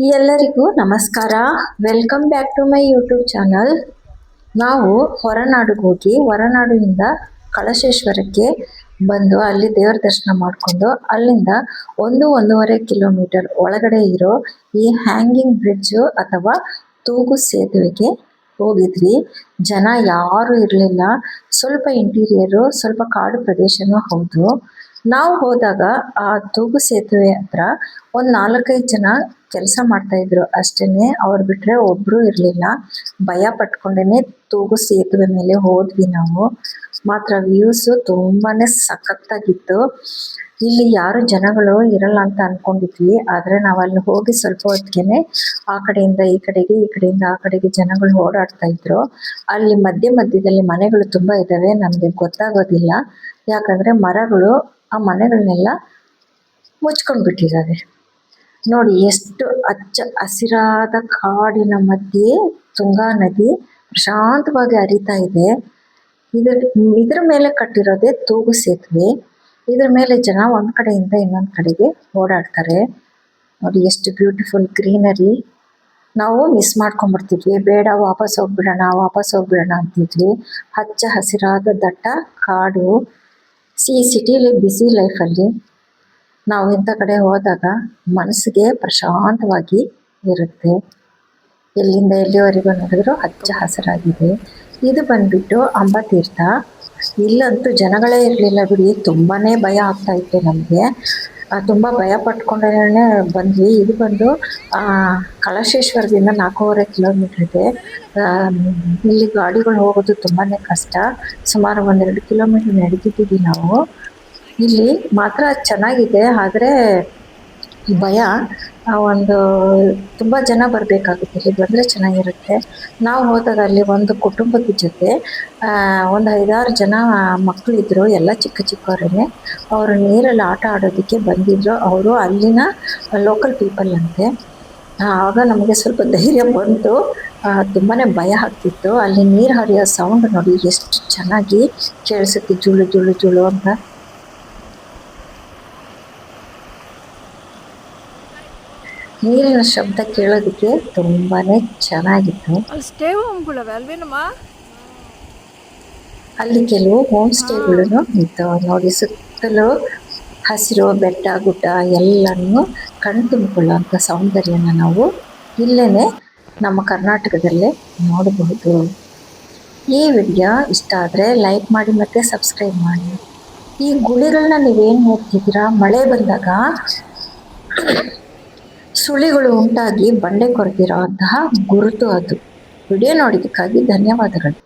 ಎಲ್ಲರಿಗೂ ನಮಸ್ಕಾರ. Welcome back to my YouTube channel. ನಾವು ಹೊರನಾಡಿಗೆ ಹೋಗಿ ಹೊರನಾಡಿನಿಂದ ಕಳಶೇಶ್ವರಕ್ಕೆ ಬಂದು ಅಲ್ಲಿ ದೇವರ ದರ್ಶನ ಮಾಡಿಕೊಂಡು ಅಲ್ಲಿಂದ 1-1.5 ಕಿಲೋಮೀಟರ್ ಒಳಗಡೆ ಇರೋ ಈ ಹ್ಯಾಂಗಿಂಗ್ ಬ್ರಿಡ್ಜು ಅಥವಾ ತೂಗು ಸೇತುವೆಗೆ ಹೋಗಿದ್ವಿ. ಜನ ಯಾರು ಇರಲಿಲ್ಲ. ಸ್ವಲ್ಪ ಇಂಟೀರಿಯರು, ಸ್ವಲ್ಪ ಕಾಡು ಪ್ರದೇಶನೂ ಹೌದು. ನಾವು ಹೋದಾಗ ಆ ತೂಗು ಸೇತುವೆ ಹತ್ರ ಒಂದು 4-5 ಜನ ಕೆಲಸ ಮಾಡ್ತಾ ಇದ್ರು ಅಷ್ಟೇನೆ. ಅವ್ರು ಬಿಟ್ರೆ ಒಬ್ರು ಇರಲಿಲ್ಲ. ಭಯ ಪಟ್ಕೊಂಡೇನೆ ತೂಗು ಸೇತುವೆ ಮೇಲೆ ಹೋದ್ವಿ ನಾವು. ಮಾತ್ರ ವ್ಯೂಸ್ ತುಂಬಾನೇ ಸಖತ್ತಾಗಿತ್ತು. ಇಲ್ಲಿ ಯಾರು ಜನಗಳು ಇರಲ್ಲ ಅಂತ ಅನ್ಕೊಂಡಿದ್ವಿ, ಆದ್ರೆ ನಾವು ಅಲ್ಲಿ ಹೋಗಿ ಸ್ವಲ್ಪ ಹೊತ್ತಿಗೆನೆ ಆ ಕಡೆಯಿಂದ ಈ ಕಡೆಗೆ, ಈ ಕಡೆಯಿಂದ ಆ ಕಡೆಗೆ ಜನಗಳು ಓಡಾಡ್ತಾ ಇದ್ರು. ಅಲ್ಲಿ ಮಧ್ಯದಲ್ಲಿ ಮನೆಗಳು ತುಂಬಾ ಇದಾವೆ. ನಮ್ಗೆ ಗೊತ್ತಾಗೋದಿಲ್ಲ, ಯಾಕಂದ್ರೆ ಮರಗಳು ಆ ಮನೆಗಳನ್ನೆಲ್ಲ ಮುಚ್ಕೊಂಡ್ ಬಿಟ್ಟಿದ್ದಾವೆ. ನೋಡಿ ಎಷ್ಟು ಹಚ್ಚ ಹಸಿರಾದ ಕಾಡಿನ ಮಧ್ಯೆ ತುಂಗಾ ನದಿ ಪ್ರಶಾಂತವಾಗಿ ಹರಿತಾ ಇದೆ. ಇದ್ರ ಮೇಲೆ ಕಟ್ಟಿರೋದೇ ತೂಗು ಸೇತುವೆ. ಇದ್ರ ಮೇಲೆ ಜನ ಒಂದ್ ಕಡೆಯಿಂದ ಇನ್ನೊಂದ್ ಕಡೆಗೆ ಓಡಾಡ್ತಾರೆ. ನೋಡಿ ಎಷ್ಟು ಬ್ಯೂಟಿಫುಲ್ ಗ್ರೀನರಿ. ನಾವು ಮಿಸ್ ಮಾಡ್ಕೊಂಡ್ಬಿಡ್ತಿದ್ವಿ, ಬೇಡ ವಾಪಸ್ ಹೋಗ್ಬಿಡೋಣ ಅಂತಿದ್ವಿ. ಹಚ್ಚ ಹಸಿರಾದ ದಟ್ಟ ಕಾಡು. ಸಿಟಿಲಿ ಬ್ಯುಸಿ ಲೈಫಲ್ಲಿ ನಾವು ಇಂಥ ಕಡೆ ಹೋದಾಗ ಮನಸ್ಸಿಗೆ ಪ್ರಶಾಂತವಾಗಿ ಇರುತ್ತೆ. ಎಲ್ಲಿಂದ ಎಲ್ಲಿವರೆಗೂ ನೋಡಿದ್ರು ಹಚ್ಚ ಹಸಿರಾಗಿದೆ. ಇದು ಬಂದ್ಬಿಟ್ಟು ಅಂಬಾತೀರ್ಥ. ಇಲ್ಲಂತೂ ಜನಗಳೇ ಇರಲಿಲ್ಲ ಬಿಡಿ, ತುಂಬಾನೇ ಭಯ ಆಗ್ತಾ ಇತ್ತು ನಮಗೆ. ತುಂಬ ಭಯ ಪಟ್ಕೊಂಡೇ ಬಂದ್ವಿ. ಇದು ಬಂದು ಕಳಶೇಶ್ವರದಿಂದ 4.5 ಕಿಲೋಮೀಟರ್ ಇದೆ. ಇಲ್ಲಿ ಗಾಡಿಗಳು ಹೋಗೋದು ತುಂಬಾನೇ ಕಷ್ಟ. ಸುಮಾರು 1-2 ಕಿಲೋಮೀಟರ್ ನಡೆದಿದ್ದೀವಿ ನಾವು. ಇಲ್ಲಿ ಮಾತ್ರ ಚೆನ್ನಾಗಿದೆ, ಆದರೆ ಭಯ. ಒಂದು ತುಂಬ ಜನ ಬರಬೇಕಾಗುತ್ತೆ. ಇಲ್ಲಿ ಬಂದರೆ ಚೆನ್ನಾಗಿರುತ್ತೆ. ನಾವು ಹೋದಾಗ ಅಲ್ಲಿ ಒಂದು ಕುಟುಂಬದ ಜೊತೆ ಒಂದು 5-6 ಜನ ಮಕ್ಕಳಿದ್ರು, ಎಲ್ಲ ಚಿಕ್ಕವರೇ. ಅವರು ನೀರಲ್ಲಿ ಆಟ ಆಡೋದಕ್ಕೆ ಬಂದಿದ್ರು. ಅವರು ಅಲ್ಲಿನ ಲೋಕಲ್ ಪೀಪಲ್ ಅಂತೆ. ಆಗ ನಮಗೆ ಸ್ವಲ್ಪ ಧೈರ್ಯ ಬಂತು. ತುಂಬಾ ಭಯ ಆಗ್ತಿತ್ತು. ಅಲ್ಲಿ ನೀರು ಹರಿಯೋ ಸೌಂಡ್ ನೋಡಿ ಎಷ್ಟು ಚೆನ್ನಾಗಿ ಕೇಳಿಸುತ್ತೆ, ಜುಳು ಜುಳು ಜುಳು ಅಂತ. ನೀರಿನ ಶಬ್ದ ಕೇಳೋದಕ್ಕೆ ತುಂಬಾನೇ ಚೆನ್ನಾಗಿತ್ತು. ಅಲ್ಲಿ ಕೆಲವು ಹೋಮ್ ಸ್ಟೇಗಳನ್ನು ಇತ್ತು. ನೋಡಿ ಸುತ್ತಲೂ ಹಸಿರು ಬೆಟ್ಟ ಗುಡ್ಡ ಎಲ್ಲನೂ ಕಣ್ತುಂಬಿಕೊಳ್ಳುವಂಥ ಸೌಂದರ್ಯನ ನಾವು ಇಲ್ಲೇನೆ ನಮ್ಮ ಕರ್ನಾಟಕದಲ್ಲೇ ನೋಡಬಹುದು. ಈ ವಿಡಿಯೋ ಇಷ್ಟ ಆದರೆ ಲೈಕ್ ಮಾಡಿ ಮತ್ತು ಸಬ್ಸ್ಕ್ರೈಬ್ ಮಾಡಿ. ಈ ಗುಳಿಗಳನ್ನ ನೀವೇನು ನೋಡ್ತಿದ್ದೀರಾ, ಮಳೆ ಬಂದಾಗ ಸುಳಿಗಳು ಉಂಟಾಗಿ ಬಂಡೆ ಕೊರೆದಿರೋ ಅಂತಹ ಗುರುತು ಅದು. ವಿಡಿಯೋ ನೋಡಿದ್ದಕ್ಕಾಗಿ ಧನ್ಯವಾದಗಳು.